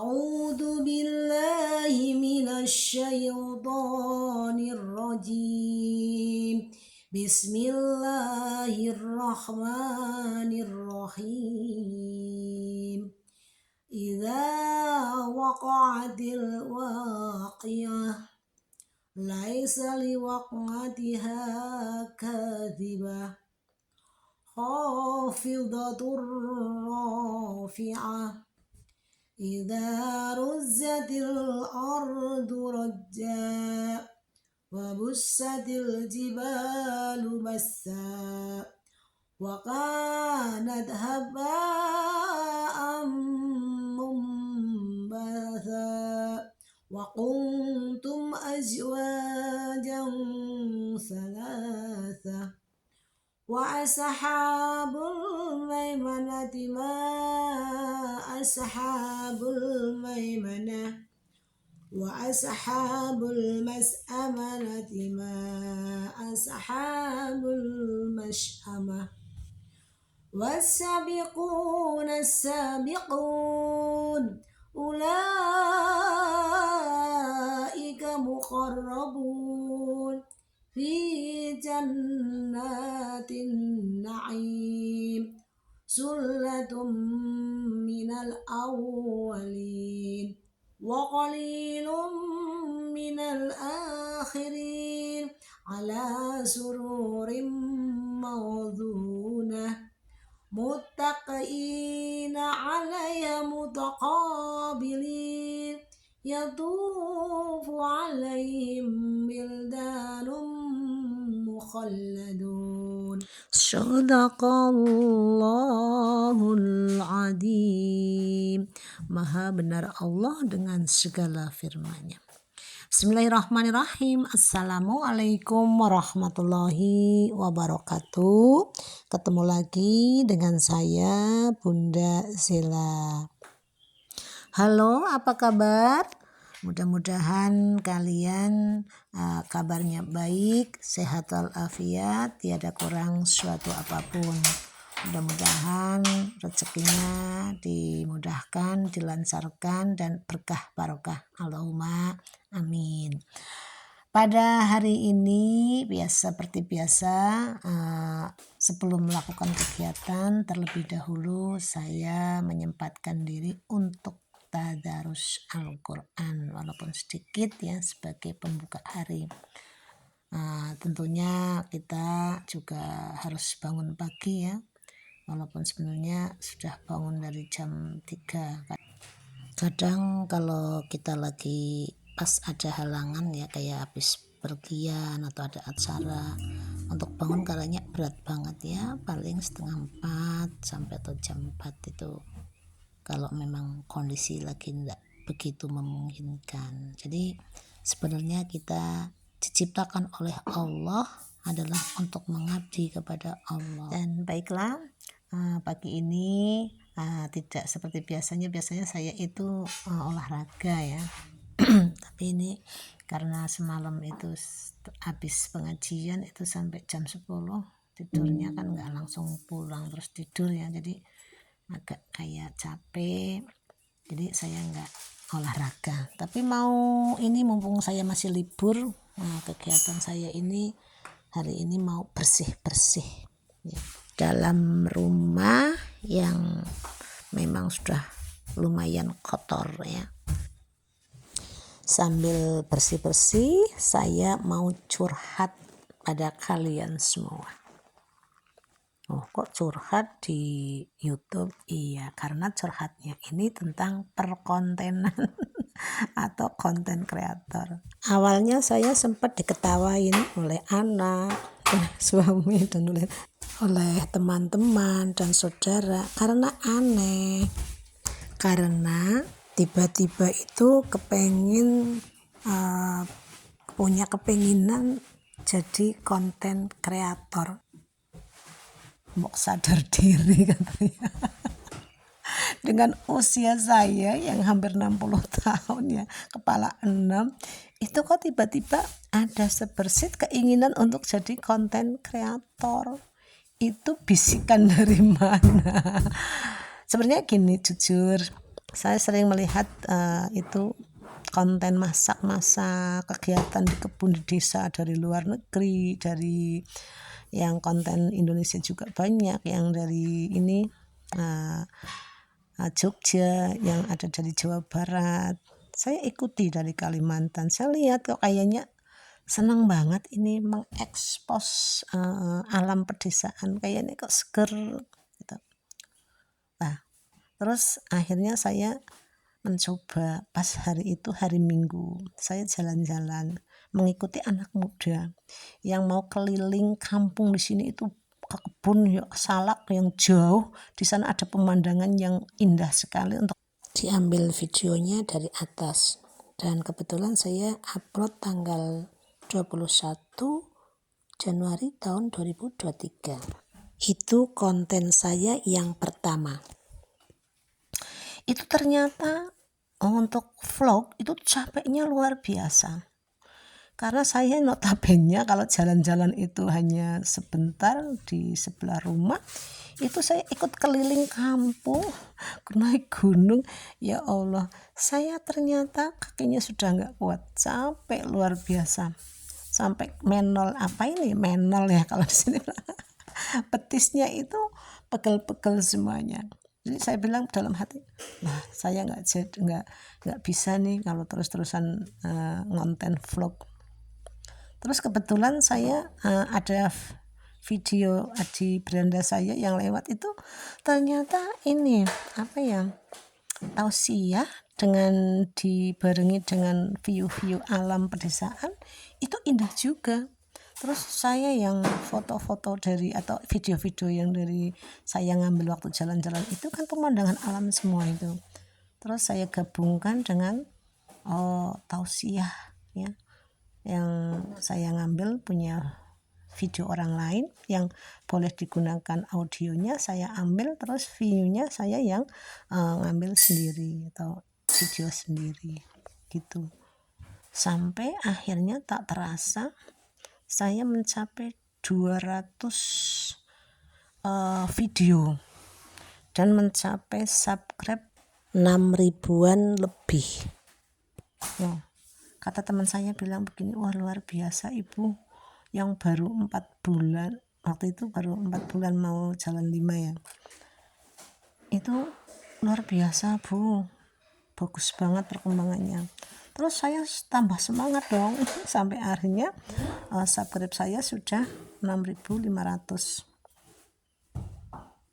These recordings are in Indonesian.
أعوذ بالله من الشيطان الرجيم بسم الله الرحمن الرحيم إذا وقعت الواقعة ليس لوقعتها كاذبة خافضة رافعة إذا رجت الأرض رجا وبست الجبال بسا وكانت هباء منبثا وكنتم أزواجا ثلاثة وأصحاب الميمنة ما أصحاب الميمنة وأصحاب المشأمة ما أصحاب المشأمة والسابقون السابقون أولئك مقربون في جنات النعيم سلة من الأولين وقليل من الآخرين على سرور موضونة متكئين عليها متقابلين يطوف عليهم ولدان مخلدون Sadaqallahul Azim. Maha benar Allah dengan segala firman-Nya. Bismillahirrahmanirrahim. Assalamualaikum warahmatullahi wabarakatuh. Ketemu lagi dengan saya Bunda Zela. Halo, apa kabar? Mudah-mudahan kalian kabarnya baik, sehat walafiat, tiada kurang suatu apapun. Mudah-mudahan rezekinya dimudahkan, dilancarkan, dan berkah barokah. Allahumma amin. Pada hari ini seperti biasa, sebelum melakukan kegiatan terlebih dahulu saya menyempatkan diri untuk tadarus Al-Quran walaupun sedikit ya sebagai pembuka hari. Tentunya kita juga harus bangun pagi ya, walaupun sebenarnya sudah bangun dari jam 3. Kadang kalau kita lagi pas ada halangan ya, kayak habis pergian atau ada acara, untuk bangun kayaknya berat banget ya, paling 3:30 sampai atau jam 4 itu kalau memang kondisi lagi tidak begitu memungkinkan. Jadi sebenarnya kita diciptakan oleh Allah adalah untuk mengabdi kepada Allah. Dan baiklah, pagi ini tidak seperti biasanya saya itu olahraga ya. Tapi ini karena semalam itu habis pengajian itu sampai jam 10, tidurnya kan nggak langsung pulang terus tidur ya, jadi agak kayak capek, jadi saya nggak olahraga. Tapi mumpung saya masih libur, kegiatan saya ini hari ini mau bersih-bersih ya, dalam rumah yang memang sudah lumayan kotor ya. Sambil bersih-bersih saya mau curhat pada kalian semua. Oh, kok curhat di YouTube? Iya, karena curhatnya ini tentang perkontenan atau konten kreator. Awalnya saya sempat diketawain oleh anak, oleh suami, dan oleh teman-teman dan saudara karena aneh. Karena tiba-tiba itu punya kepenginan jadi konten kreator. Mau sadar diri katanya. Dengan usia saya yang hampir 60 tahun ya, kepala 6, itu kok tiba-tiba ada sebersit keinginan untuk jadi konten kreator. Itu bisikan dari mana? Sebenarnya gini, jujur, Saya sering melihat itu konten masak-masak, kegiatan di kebun di desa dari luar negeri, dari yang konten Indonesia juga banyak, yang dari ini Jogja, yang ada dari Jawa Barat. Saya ikuti dari Kalimantan. Saya lihat kok kayaknya senang banget ini mengekspos alam pedesaan, kayaknya kok seger gitu. Nah, terus akhirnya saya mencoba pas hari itu, hari Minggu, saya jalan-jalan mengikuti anak muda yang mau keliling kampung di sini itu, ke kebun ya, salak yang jauh di sana ada pemandangan yang indah sekali untuk diambil videonya dari atas. Dan kebetulan saya upload tanggal 21 Januari tahun 2023. Itu konten saya yang pertama. Itu ternyata untuk vlog itu capeknya luar biasa. Karena saya notabene kalau jalan-jalan itu hanya sebentar di sebelah rumah, itu saya ikut keliling kampung, naik gunung. Ya Allah, saya ternyata kakinya sudah nggak kuat, capek luar biasa. Sampai menol, apa ini menol ya kalau di sini, petisnya itu pegel-pegel semuanya. Jadi saya bilang dalam hati, nah saya nggak bisa nih kalau terus-terusan ngonten vlog. Terus kebetulan saya ada video di beranda saya yang lewat itu, ternyata ini apa ya, tausiah dengan dibarengi dengan view-view alam pedesaan itu indah juga. Terus saya yang foto-foto dari atau video-video yang dari saya ngambil waktu jalan-jalan itu kan pemandangan alam semua itu. Terus saya gabungkan dengan tausiah ya, yang saya ngambil punya video orang lain yang boleh digunakan audionya saya ambil, terus view-nya saya yang ngambil sendiri atau video sendiri gitu. Sampai akhirnya tak terasa saya mencapai 200 video dan mencapai subscribe 6.000-an lebih. Nah, kata teman saya bilang begini, wah luar biasa ibu, yang baru 4 bulan, waktu itu baru 4 bulan mau jalan 5 ya, itu luar biasa bu, bagus banget perkembangannya. Terus saya tambah semangat dong sampai akhirnya subscribe saya sudah 6.500.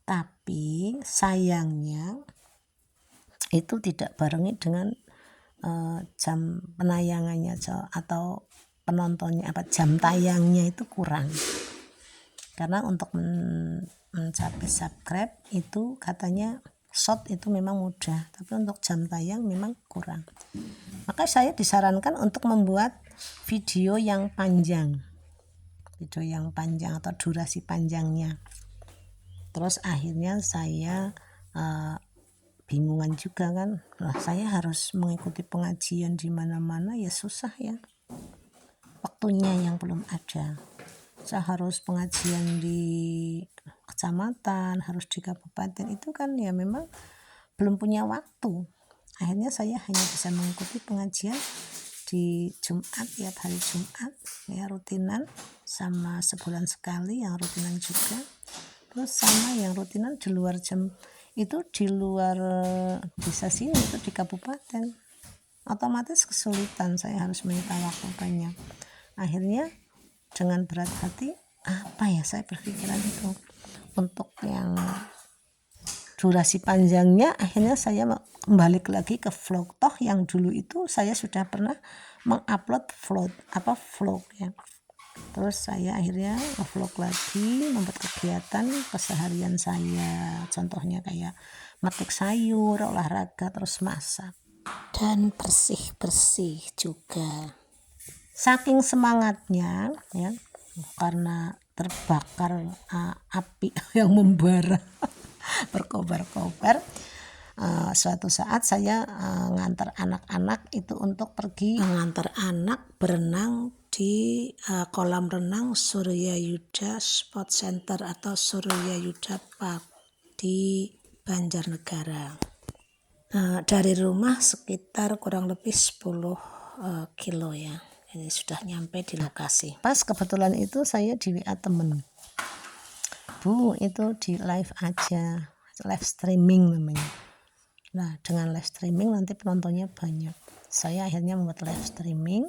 Tapi sayangnya itu tidak barengi dengan jam penayangannya atau penontonnya, jam tayangnya itu kurang. Karena untuk mencapai subscribe itu katanya short itu memang mudah, tapi untuk jam tayang memang kurang. Maka saya disarankan untuk membuat video yang panjang atau durasi panjangnya. Terus akhirnya saya bingungan juga kan, saya harus mengikuti pengajian di mana-mana ya susah ya, waktunya yang belum ada. Saya harus pengajian di kecamatan, harus di kabupaten, itu kan ya memang belum punya waktu. Akhirnya saya hanya bisa mengikuti pengajian di Jumat, tiap hari Jumat ya, rutinan, sama sebulan sekali yang rutinan juga. Terus sama yang rutinan di luar jam itu, di luar desa sini itu di kabupaten, otomatis kesulitan, saya harus menyita waktu banyak. Akhirnya dengan berat hati, apa ya, saya berpikiran itu untuk yang durasi panjangnya, akhirnya saya kembali lagi ke vlog. Toh yang dulu itu saya sudah pernah mengupload vlog ya. Terus saya akhirnya vlog lagi, membuat kegiatan keseharian saya, contohnya kayak metik sayur, olahraga, terus masak dan bersih-bersih juga. Saking semangatnya ya, karena terbakar api yang membara berkobar-kobar, suatu saat saya ngantar anak-anak itu untuk pergi mengantar anak berenang di kolam renang Surya Yuda Sport Center atau Surya Yuda Park di Banjarnegara. Dari rumah sekitar kurang lebih 10 kilo ya. Ini sudah nyampe di lokasi. Pas kebetulan itu saya di WA temen, Bu itu di live aja, live streaming namanya. Nah dengan live streaming nanti penontonnya banyak. Saya akhirnya membuat live streaming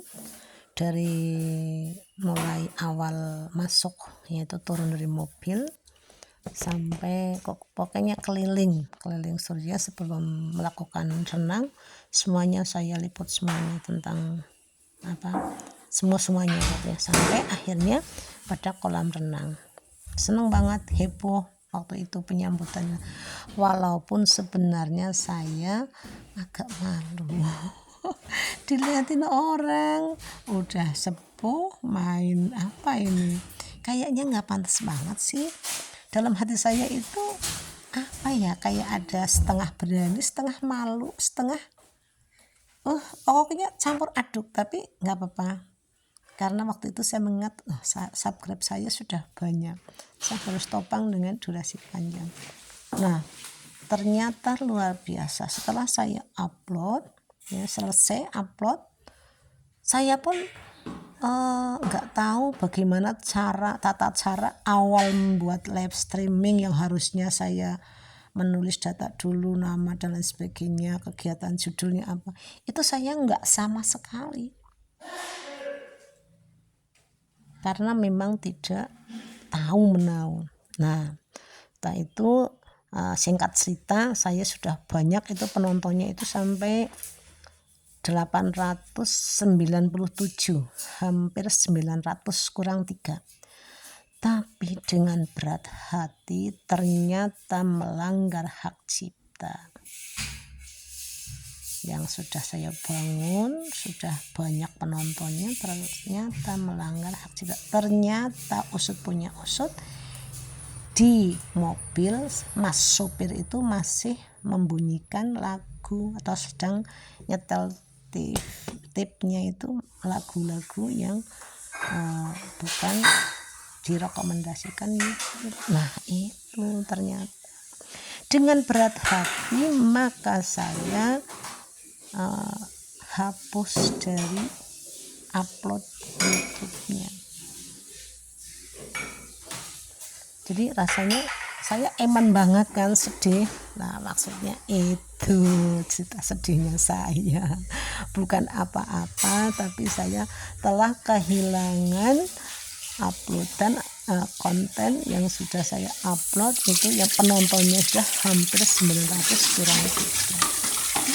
dari mulai awal masuk, yaitu turun dari mobil sampai pokoknya keliling surya sebelum melakukan renang, semuanya saya liput semuanya tentang semuanya ya, sampai akhirnya pada kolam renang. Seneng banget, heboh waktu itu penyambutannya, walaupun sebenarnya saya agak malu dilihatin orang udah sepuh main apa ini, kayaknya nggak pantas banget sih. Dalam hati saya itu apa ya, kayak ada setengah berani, setengah malu, setengah pokoknya campur aduk. Tapi nggak apa-apa, karena waktu itu saya mengingat subscribe saya sudah banyak, saya harus topang dengan durasi panjang. Nah ternyata luar biasa, setelah saya upload ya, selesai upload, saya pun nggak tahu bagaimana tata cara awal membuat live streaming, yang harusnya saya menulis data dulu, nama dan lain sebagainya, kegiatan judulnya apa, itu saya nggak sama sekali, karena memang tidak tahu menahu. Nah setelah itu singkat cerita, saya sudah banyak itu penontonnya, itu sampai 897, hampir 900 kurang 3. Tapi dengan berat hati ternyata melanggar hak cipta yang sudah saya bangun, sudah banyak penontonnya, ternyata melanggar hak cipta. Ternyata usut punya usut, di mobil mas sopir itu masih membunyikan lagu atau sedang nyetel tipnya itu lagu-lagu yang bukan direkomendasikan YouTube. Nah itu ternyata dengan berat hati maka saya hapus dari upload YouTube-nya. Jadi rasanya saya eman banget kan, sedih. Nah maksudnya itu cerita sedihnya saya, bukan apa-apa, tapi saya telah kehilangan uploadan konten yang sudah saya upload, itu yang penontonnya sudah hampir 900 kurang lebih.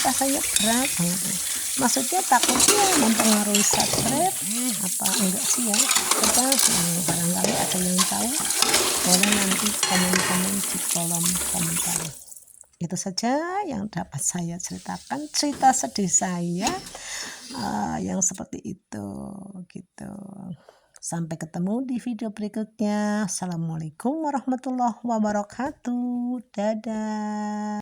Rasanya berat banget, maksudnya takutnya mempengaruhi subscribe apa enggak sih ya, kita barangkali ada yang tahu, boleh nanti komen-komen di kolom komentar. Itu saja yang dapat saya ceritakan, cerita sedih saya yang seperti itu gitu. Sampai ketemu di video berikutnya. Assalamualaikum warahmatullahi wabarakatuh. Dadah.